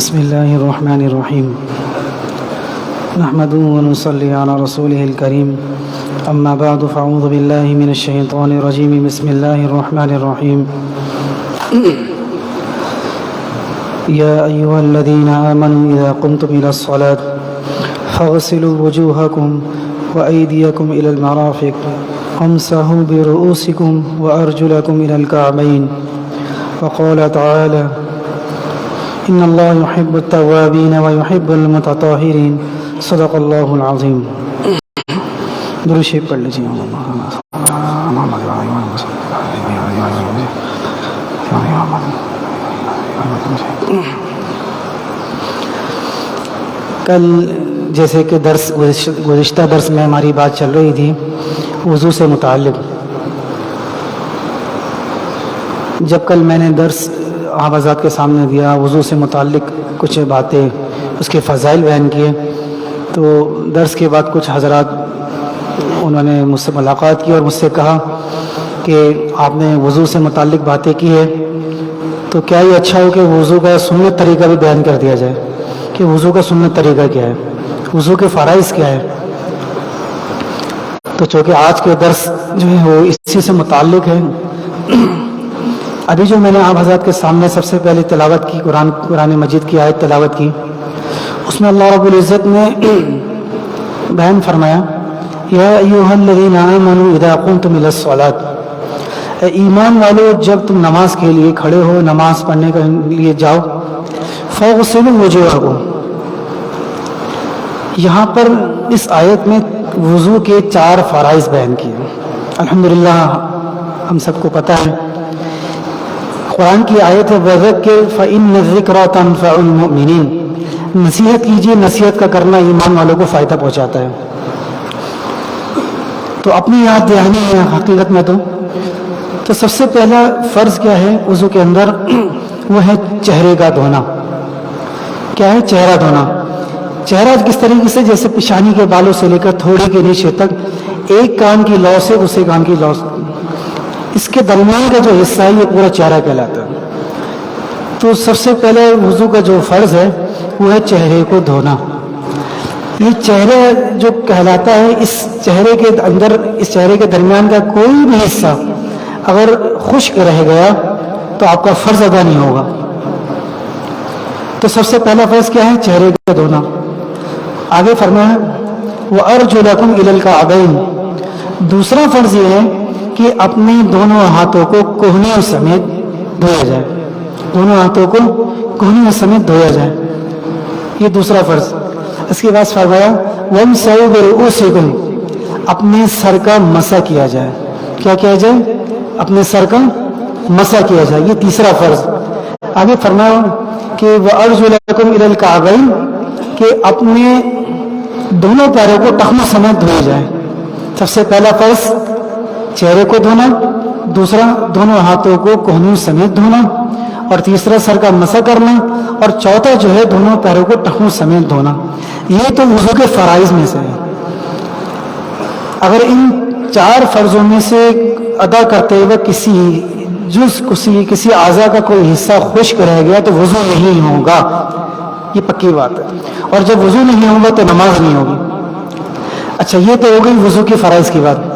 بسم الله الرحمن الرحيم نحمده ونصلي على رسوله الكريم أما بعد فأعوذ بالله من الشيطان الرجيم بسم الله الرحمن الرحيم يا أيها الذين آمنوا إذا قمتم إلى الصلاة فاغسلوا وجوهكم وأيديكم إلى المرافق وامسحوا برؤوسكم وأرجلكم إلى الكعبين وقال تعالى إن الله يحب التوابين ويحب المتطهرين صدق الله العظيم. درود شریف پڑھ لیجیے. کل جیسے کہ گزشتہ درس میں ہماری بات چل رہی تھی وضو سے متعلق. جب کل میں نے درس آپ حضرات کے سامنے دیا وضو سے متعلق کچھ باتیں اس کے فضائل بیان کیے تو درس کے بعد کچھ حضرات انہوں نے مجھ سے ملاقات کی اور مجھ سے کہا کہ آپ نے وضو سے متعلق باتیں کی ہے تو کیا یہ اچھا ہو کہ وضو کا سنت طریقہ بھی بیان کر دیا جائے کہ وضو کا سنت طریقہ کیا ہے, وضو کے فرائض کیا ہے. تو چونکہ آج کے درس جو ہے وہ اسی سے متعلق ہے. ابھی جو میں نے آپ حضرات کے سامنے سب سے پہلے تلاوت کی قرآن مجید کی آیت تلاوت کی اس میں اللہ رب العزت نے بیان فرمایا یا ایھا الذین آمنوا اذا قمتم الی الصلاۃ, اے ایمان والو جب تم نماز کے لیے کھڑے ہو نماز پڑھنے کے لیے جاؤ فاغسلوا وجوہکم. یہاں پر اس آیت میں وضو کے 4 فرائض بیان کیے. الحمدللہ ہم سب کو پتہ ہے قرآن کی آیت ہے وذکر فإن الذکریٰ تنفع المؤمنین. نصیحت کیجیے, نصیحت کا کرنا ایمان والوں کو فائدہ پہنچاتا ہے. تو اپنی یاد دہانی ہے حقیقت میں تو سب سے پہلا فرض کیا ہے وضو کے اندر, وہ ہے چہرے کا دھونا. کیا ہے چہرہ دھونا. چہرہ کس طریقے سے, جیسے پیشانی کے بالوں سے لے کر تھوڑے کے نیچے تک ایک کان کی لو سے دوسرے کان کی لو اس کے درمیان کا جو حصہ ہے یہ پورا چہرہ کہلاتا ہے. تو سب سے پہلے وضو کا جو فرض ہے وہ ہے چہرے کو دھونا. یہ چہرہ جو کہلاتا ہے اس چہرے کے اندر اس چہرے کے درمیان کا کوئی بھی حصہ اگر خشک رہ گیا تو آپ کا فرض ادا نہیں ہوگا. تو سب سے پہلا فرض کیا ہے چہرے کو دھونا. آگے فرمایا وَأَرْجُلَكُمْ إِلَى الْكَعْبَيْنِ. دوسرا فرض یہ ہے کہ اپنے دونوں ہاتھوں کو کوہنیوں سمیت دھویا جائے. دونوں ہاتھوں کو کوہنیوں سمیت دھویا جائے, یہ دوسرا فرض. اس کے بعد فرمایا وَامْسَحُوا بِرُؤُوسِكُمْ. اپنے سر کا مسح کیا جائے. کیا کیا جائے؟ اپنے سر کا مسح کیا جائے, یہ تیسرا فرض. آگے فرمایا کہ وَأَرْجُلَكُمْ إِلَى الْكَعْبَيْنِ, کہ اپنے دونوں پیروں کو ٹخنوں سمیت دھویا جائے. سب سے پہلا فرض چہرے کو دھونا, دوسرا دونوں ہاتھوں کو کوہنیوں سمیت دھونا, اور تیسرا سر کا مسح کرنا, اور چوتھا جو ہے دونوں پیروں کو ٹخنوں سمیت دھونا. یہ تو وضو کے فرائض میں سے ہے. اگر ان 4 فرضوں میں سے ادا کرتے ہوئے کسی جز کسی اعضاء کا کوئی حصہ خشک رہ گیا تو وضو نہیں ہوگا, یہ پکی بات ہے. اور جب وضو نہیں ہوگا تو نماز نہیں ہوگی. اچھا یہ تو ہو گئی وضو کے فرائض کی بات.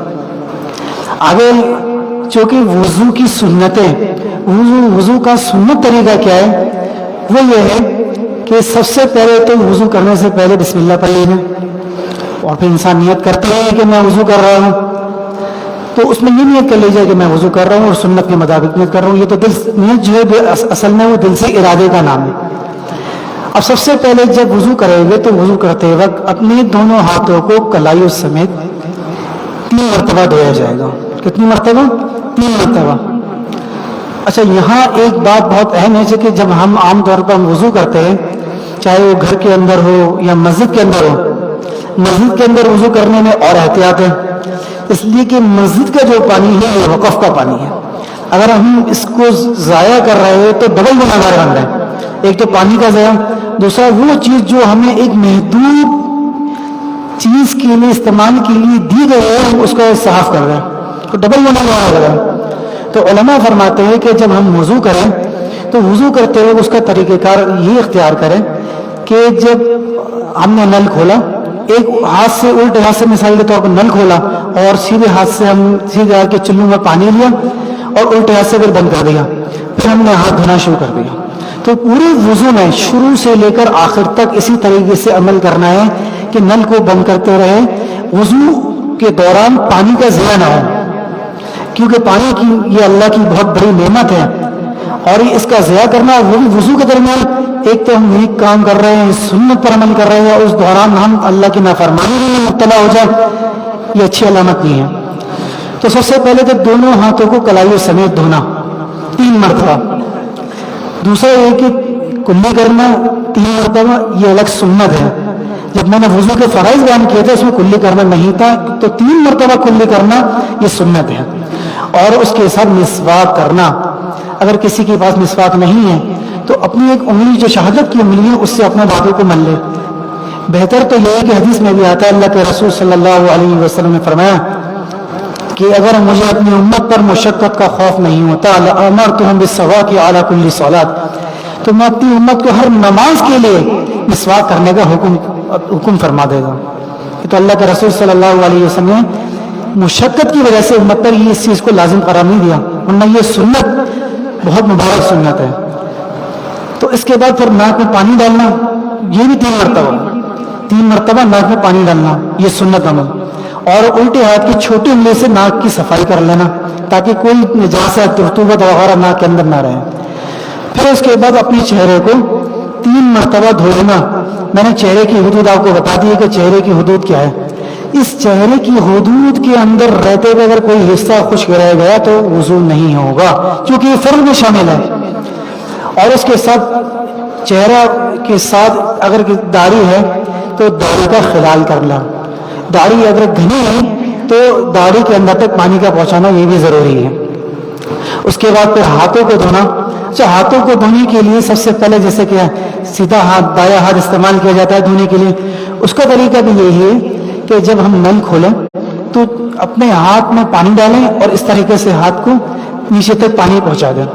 آگے چونکہ وضو کی سنتیں, وضو کا سنت طریقہ کیا ہے وہ یہ ہے کہ سب سے پہلے تو وضو کرنے سے پہلے بسم اللہ پڑھ لینا, اور پھر انسان نیت کرتا ہے کہ میں وضو کر رہا ہوں تو اس میں یہ نیت کر لی جائے کہ میں وضو کر رہا ہوں اور سنت کے مطابق نیت کر رہا ہوں. یہ تو دل نیت جو ہے اصل میں وہ دل سے ارادے کا نام ہے. اب سب سے پہلے جب وضو کریں گے تو وضو کرتے وقت اپنے دونوں ہاتھوں کو کلائیوں سمیت 3 مرتبہ دھویا جائے گا. کتنی مرتبہ؟ 3 مرتبہ. اچھا یہاں ایک بات بہت اہم ہے کہ جب ہم عام طور پر وضو کرتے ہیں چاہے وہ گھر کے اندر ہو یا مسجد کے اندر ہو, مسجد کے اندر وضو کرنے میں اور احتیاط ہے, اس لیے کہ مسجد کا جو پانی ہے وہ وقف کا پانی ہے. اگر ہم اس کو ضائع کر رہے ہیں تو ڈبل گناہگار بن رہے ہیں. ایک تو پانی کا ضائع, دوسرا وہ چیز جو ہمیں ایک محدود چیز کے لیے استعمال کے لیے دی گئی ہے اس کو صاف کر رہے ہیں, تو ڈبل گناہ ہو رہا ہے. تو علماء فرماتے ہیں کہ جب ہم وضو کریں تو وضو کرتے ہوئے اس کا طریقہ کار یہ اختیار کریں کہ جب ہم نے نل کھولا، ایک ہاتھ سے الٹے ہاتھ سے مثال کے طور پر نل کھولا اور سیدھے ہاتھ سے ہم سیدھے آ کے چلو میں پانی لیا اور الٹے ہاتھ سے پھر بند کر دیا، پھر ہم نے ہاتھ دھونا شروع کر دیا. تو پورے وضو میں شروع سے لے کر آخر تک اسی طریقے سے عمل کرنا ہے کہ نل کو بند کرتے رہے، وضو کے دوران پانی کا ضیاع نہ ہو، کیونکہ پانی کی یہ اللہ کی بہت بڑی نعمت ہے، اور اس کا ضیاع کرنا وہ بھی وضو کے درمیان، ایک تو ہم نیک کام کر رہے ہیں، سنت پر عمل کر رہے ہیں، اور اس دوران ہم اللہ کی نافرمانی میں مبتلا ہو جائے، یہ اچھی علامت نہیں ہے. تو سب سے پہلے تو دونوں ہاتھوں کو کلائیوں سمیت دھونا 3 مرتبہ. دوسرا یہ کہ کلی کرنا 3 مرتبہ، یہ الگ سنت ہے. جب میں نے وضو کے فرائض بیان کیے تھے اس میں کلی کرنا نہیں تھا، تو 3 مرتبہ کلی کرنا یہ سنت ہے. اور اس کے ساتھ مسواک کرنا، اگر کسی کے پاس مسواک نہیں ہے تو اپنی ایک انگلی جو شہادت کی انگلی ہے اس سے اپنے دانتوں کو مل لے. بہتر تو یہ ہے کہ حدیث میں بھی آتا ہے، اللہ کے رسول صلی اللہ علیہ وسلم نے فرمایا کہ اگر مجھے اپنی امت پر مشقت کا خوف نہیں ہوتا لأمرتهم بالسواک علی کل صلاۃ، تو میں اپنی امت کو ہر نماز کے لیے مسواک کرنے کا حکم فرما دے گا. تو اللہ کے رسول صلی اللہ علیہ وسلم نے مشقت کی وجہ سے امت پر یہ اس چیز کو لازم قرار نہیں دیا، ورنہ یہ سنت بہت مبارک سنت ہے. تو اس کے بعد پھر ناک میں پانی ڈالنا، یہ بھی 3 مرتبہ ناک میں پانی ڈالنا، یہ سنت عمل. اور الٹے ہاتھ کی چھوٹی انگلی سے ناک کی صفائی کر لینا تاکہ کوئی نجاست رطوبت وغیرہ ناک کے اندر نہ رہے. پھر اس کے بعد اپنے چہرے کو 3 مرتبہ دھو لینا. میں نے چہرے کی حدود آپ کو بتا دی ہے کہ چہرے کی حدود کیا ہے. اس چہرے کی حدود کے اندر رہتے ہوئے اگر کوئی حصہ خشک رہ گیا تو وضو نہیں ہوگا، کیونکہ یہ فرض میں شامل ہے. اور اس کے ساتھ چہرہ کے ساتھ اگر داڑھی ہے تو داڑھی کا خلال کرنا، داڑھی اگر گھنی ہے تو داڑھی کے اندر تک پانی کا پہنچانا یہ بھی ضروری ہے. اس کے بعد پھر ہاتھوں کو دھونا. اچھا، ہاتھوں کو دھونے کے لیے سب سے پہلے جیسے کہ سیدھا ہاتھ دایاں ہاتھ استعمال کیا جاتا ہے دھونے کے لیے، اس کا طریقہ بھی یہی ہے کہ جب ہم نل کھولیں تو اپنے ہاتھ میں پانی ڈالیں اور اس طریقے سے ہاتھ کو نیچے تک پانی پہنچا دیں،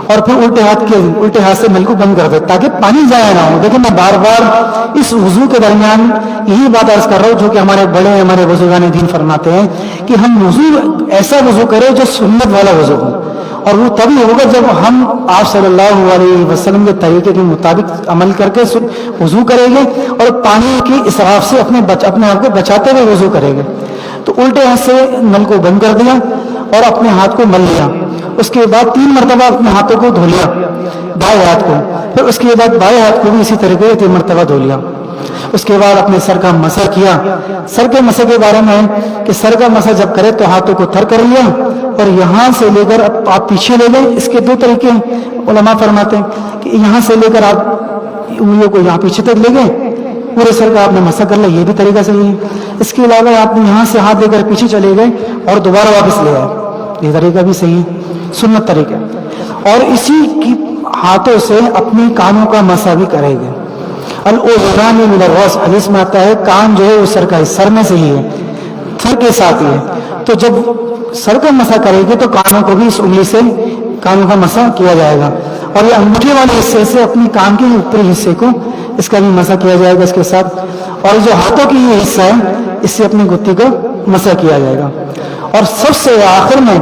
اور پھر الٹے ہاتھ سے نل کو بند کر دیں تاکہ پانی ضائع نہ ہو. دیکھیں میں بار بار اس وضو کے درمیان یہی بات عرض کر رہا ہوں جو کہ ہمارے بڑے ہمارے بزرگان دین فرماتے ہیں کہ ہم وضو ایسا وضو کریں جو سنت والا وضو ہو، اور وہ تبھی ہوگا جب ہم آپ صلی اللہ علیہ وسلم کے طریقے کے مطابق عمل کر کے وضو کریں گے اور پانی کے اسراف سے اپنے آپ کو بچاتے ہوئے وضو کریں گے. تو الٹے ہاتھ سے نل کو بند کر دیا اور اپنے ہاتھ کو مل لیا. اس کے بعد 3 مرتبہ اپنے ہاتھوں کو دھو لیا بائیں ہاتھ کو، پھر اس کے بعد بائیں ہاتھ کو بھی اسی طریقے سے 3 مرتبہ دھو لیا. اس کے بعد اپنے سر کا مسح کیا. سر کے مسح کے بارے میں کہ سر کا مسح جب کرے تو ہاتھوں کو تھر کر لیا اور یہاں سے لے کر آپ پیچھے لے لیں. اس کے 2 طریقے علماء فرماتے ہیں کہ یہاں سے لے کر آپ انگلیوں کو یہاں پیچھے تک لے گئے، پورے سر کا آپ نے مسح کر لیا، یہ بھی طریقہ صحیح ہے. اس کے علاوہ آپ یہاں سے ہاتھ لے کر پیچھے چلے گئے اور دوبارہ واپس لے آئے، یہ طریقہ بھی صحیح ہے، سنت طریقہ. اور اسی کی ہاتھوں سے اپنے کانوں کا مسح بھی کرے گے. الاذنان من الراس، حدیث میں آتا ہے کان جو ہے وہ سر میں سے ہی ہے، سر کے ساتھ ہی ہے. تو جب سر کا مسح کرے گی تو کانوں کو بھی اس انگلی سے کانوں کا مسح کیا جائے گا، اور یہ انگوٹھے والے حصے سے اپنی کان کے اوپری حصے کو اس کا بھی مسح کیا جائے گا اس کے ساتھ. اور جو ہاتھوں کی یہ حصہ ہے اس سے اپنی گھٹی کو مسح کیا جائے گا. اور سب سے آخر میں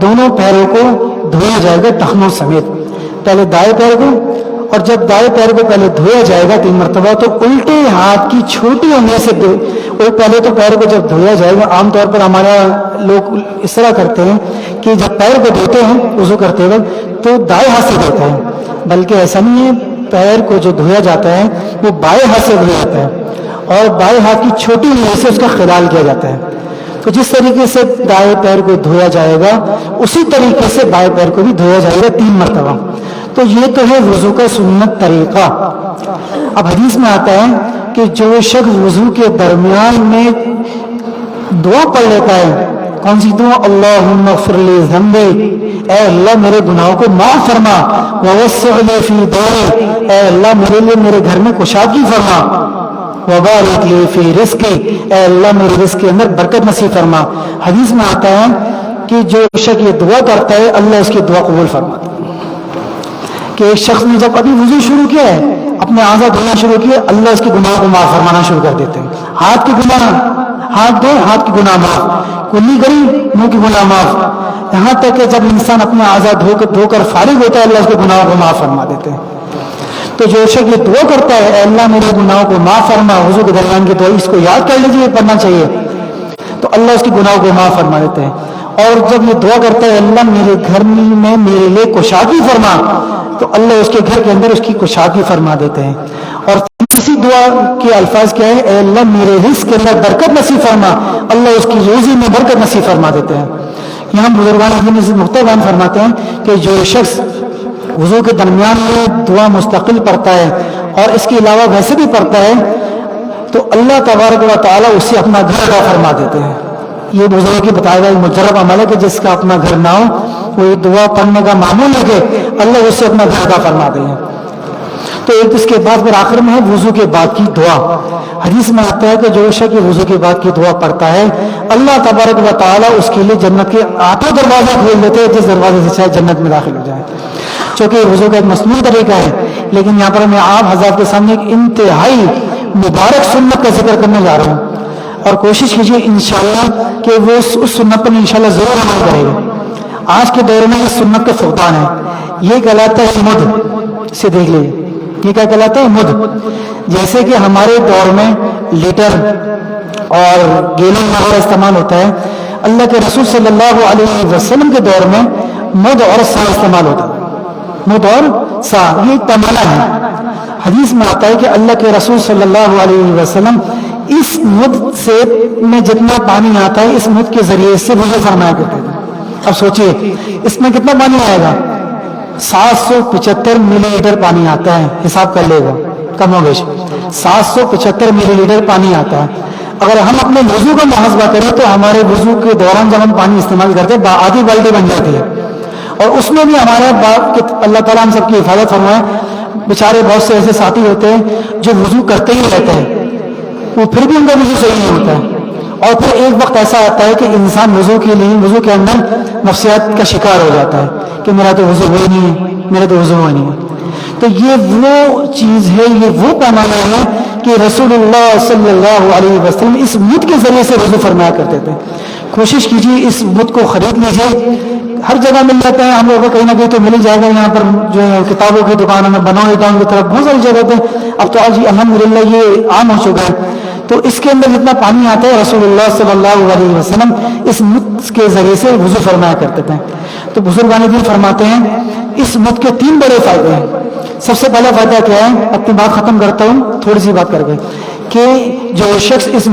دونوں پیروں کو دھویا جائے گا ٹخنوں سمیت. پہلے دائیں پیر کو، اور جب دائیں پیر کو پہلے دھویا جائے گا 3 مرتبہ تو الٹے ہاتھ کی چھوٹی انگلی سے اور پہلے تو پیر کو جب دھویا جائے گا، عام طور پر ہمارا لوگ اس طرح کرتے ہیں کہ جب پیر کو دھوتے ہیں وضو کرتے وقت تو دائیں ہاتھ سے دھوتے ہیں، بلکہ ایسا نہیں ہے. پیر کو جو دھویا جاتا ہے وہ بائیں ہاتھ سے دھویا جاتا ہے اور بائیں ہاتھ کی چھوٹی انگلی سے اس کا خلال کیا جاتا ہے. تو جس طریقے سے دائیں پیر کو دھویا جائے گا اسی طریقے سے بائیں پیر کو بھی دھویا جائے گا 3 مرتبہ. تو یہ تو ہے وضو کا سنت طریقہ. اب حدیث میں آتا ہے کہ جو شخص وضو کے درمیان میں دعا پڑھ لیتا ہے، کون سی دعا؟ اللہم اغفر لی ذنبی، اے اللہ میرے گناہوں کو معاف فرما، ووسع لی فی داری، اے اللہ میرے لیے میرے گھر میں کشادگی فرما، وبارک لی فی رزقی، اے اللہ میرے رزق کے اندر برکت نصیب فرما. حدیث میں آتا ہے کہ جو شخص یہ دعا کرتا ہے اللہ اس کی دعا قبول فرماتا ہے. کہ ایک شخص نے جب ابھی وضو شروع کیا ہے، اپنے اعضاء دھونا شروع کیا، اللہ اس کے گناہ کو معاف فرمانا شروع کر دیتے ہیں. ہاتھ کے گناہ ہاتھ دھوئے، ہاتھ کے گناہ معاف، کلی گری منہ کے گناہ معاف، یہاں تک کہ جب انسان اپنے اعضاء دھو کر فارغ ہوتا ہے، اللہ اس کے گناہوں کو معاف فرما دیتے ہیں. تو جو شخص یہ دعا کرتا ہے، اے اللہ میرے گناہوں کو معاف فرما، وضو کے درمیان کی دعا اس کو یاد کر لیجیے، پڑھنا چاہیے، تو اللہ اس کے گناہوں کو معاف فرما دیتے ہیں. اور جب یہ دعا کرتا ہے اللہ میرے گھر میں میرے لیے کشادگی فرما، تو اللہ اس کے گھر کے اندر اس کی کشادگی فرما دیتے ہیں. اور اسی دعا کے الفاظ کیا ہے، اے اللہ میرے رزق کے اندر برکت نصیب فرما، اللہ اس کی روزی میں برکت نصیب فرما دیتے ہیں. یہاں بزرگان دین سے نقطہ بیان فرماتے ہیں کہ جو شخص وضو کے درمیان میں دعا مستقل پڑھتا ہے اور اس کے علاوہ ویسے بھی پڑھتا ہے، تو اللہ تبارک و تعالیٰ اسے اپنا گھر عطا فرما دیتے ہیں. یہ بزرگ کی بتایا گیا مجرب عمل ہے کہ جس کا اپنا گھر نہ ہو، وہ یہ دعا پڑھنے کا معمول ہے کہ اللہ اسے اپنا گھر عطا فرما دے. تو ایک اس کے بعد پھر آخر میں ہے وضو کے بعد کی دعا. حدیث میں آتا ہے کہ جو شخص وضو کے بعد کی دعا پڑھتا ہے، اللہ تبارک و تعالیٰ اس کے لیے جنت کے 8 دروازے کھول دیتے ہیں، جس دروازے سے چاہے جنت میں داخل ہو جائے. چونکہ وضو کا ایک مصنوعی طریقہ ہے، لیکن یہاں پر میں آپ حضرات کے سامنے ایک انتہائی مبارک سنت کا ذکر کرنے جا رہا ہوں، اور کوشش کیجیے انشاءاللہ کہ وہ اس سنت پر انشاءاللہ ضرور عمل کرے گا. آج کے دور میں اس سنت کا فقدان ہے. یہ کہلاتا ہے مدھ. سے دیکھ لیجیے یہ کیا کہلاتا ہے، مدھ. جیسے کہ ہمارے دور میں لیٹر اور گیلن وغیرہ استعمال ہوتا ہے، اللہ کے رسول صلی اللہ علیہ وسلم کے دور میں مدھ اور سا استعمال ہوتا ہے. مدھ اور سا یہ ایک پیمانہ ہے. حدیث میں آتا ہے کہ اللہ کے رسول صلی اللہ علیہ وسلم اس مدھ سے میں جتنا پانی آتا ہے اس مدھ کے ذریعے سے وضو فرمایا کرتے ہیں. اب سوچئے اس میں کتنا پانی آئے گا، 775 ملی لیٹر پانی آتا ہے. حساب کر لے گا کم و بیش 775 ملی لیٹر پانی آتا ہے. اگر ہم اپنے وضو کا محاسبہ کریں تو ہمارے وضو کے دوران جب ہم پانی استعمال کرتے ہیں آدھی بالٹی بن جاتی ہے. اور اس میں بھی ہمارے باپ اللہ تعالیٰ ہم سب کی حفاظت فرمائے، بیچارے بہت سے ایسے ساتھی ہوتے ہیں جو وضو کرتے ہی رہتے ہیں، وہ پھر بھی ان کا وضو صحیح نہیں ہوتا ہے. اور پھر ایک وقت ایسا آتا ہے کہ انسان وضو کے اندر نفسیات کا شکار ہو جاتا ہے کہ میرا تو وضو ہو نہیں ہے، میرا تو وضو ہو نہیں ہے. تو یہ وہ چیز ہے، یہ وہ پیمانہ ہے کہ رسول اللہ صلی اللہ علیہ وسلم اس مدھ کے ذریعے سے وضو فرمایا کرتے تھے. کوشش کیجیے اس مدھ کو خرید لیجیے، ہر جگہ مل جاتا ہے. ہم لوگوں کو کہیں نہ کہیں تو مل جائے گا. یہاں پر جو ہے کتابوں کی دکانوں میں، بناؤ ٹاؤن کی طرف بہت ساری جگہ پہ اب تو آج الحمدللہ یہ عام ہو چکا ہے. تو اس کے اندر جتنا پانی آتا ہے رسول اللہ صلی اللہ علیہ وسلم اس مدھ کے ذریعے سے وضو فرمایا کرتے تھے. تو بزرگان دین فرماتے ہیں اس مدھ کے 3 بڑے فائدے ہیں. سب سے پہلا فائدہ کیا ہے، اپنی بات ختم کرتا ہوں تھوڑی سی بات کر کے، کہ جو شخص اس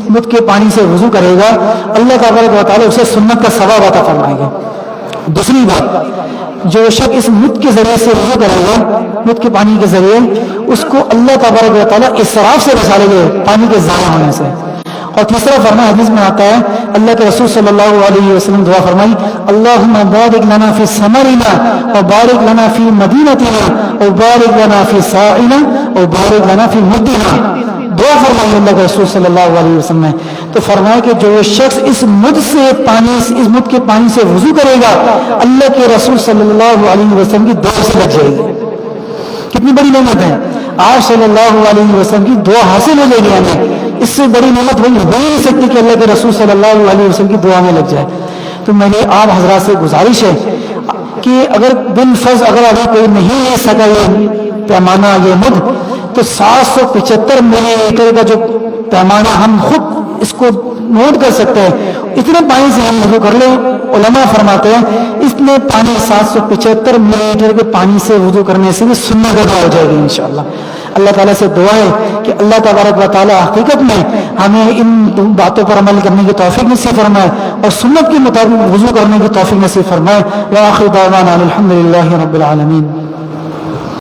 مدھ کے پانی سے وضو کرے گا اللہ تبارک و تعالیٰ اسے سنت کا ثواب عطا فرمائے گا. دوسری بات، جو شخص اس مدھ کے ذریعے سے وضو کرے گا، مدھ کے پانی کے ذریعے، اس کو اللہ تبارک و تعالیٰ اسراف سے بچا لے گا، پانی کے ضائع ہونے سے. اور تیسرا فرمان حدیث میں آتا ہے، اللہ کے رسول صلی اللہ علیہ وسلم دعا فرمائی، اللہم بارک لنا فی ثمرنا وبارک لنا فی مدینتنا وبارک لنا فی ساعنا وبارک لنا فی مدنا. دعا فرمائی اللہ کے رسول صلی اللہ علیہ وسلم نے. تو فرمایا کہ جو شخص اس مدھ کے پانی سے وضو کرے گا اللہ کے رسول صلی اللہ علیہ وسلم کی دعا سے لگ جائے گی. کتنی بڑی نعمت ہے، آپ صلی اللہ علیہ وسلم کی دعا حاصل ہو جائے گی ہمیں. اس سے بڑی نعمت ہو نہیں سکتی کہ اللہ کے رسول صلی اللہ علیہ وسلم کی دعا میں لگ جائے. تو میری آپ حضرات سے گزارش ہے کہ اگر بالفرض اگر کوئی نہیں لے سکا یہ پیمانہ یہ مدھ، تو 775 ملی لیٹر کا جو پیمانہ ہم خود اس کو نوٹ کر سکتے ہیں، اتنے پانی سے ہم وضو کر لیں. علماء فرماتے ہیں اتنے پانی 775 ملی لیٹر کے پانی سے وضو کرنے سے بھی سنت ادا ہو جائے گی انشاءاللہ. اللہ تعالیٰ سے دعا ہے کہ اللہ تبارک و تعالیٰ حقیقت میں ہمیں ان باتوں پر عمل کرنے کی توفیق نصیب فرمائے اور سنت کے مطابق وضو کرنے کی توفیق نصیب فرمائے. وآخر دعوانا الحمدللہ رب العالمین.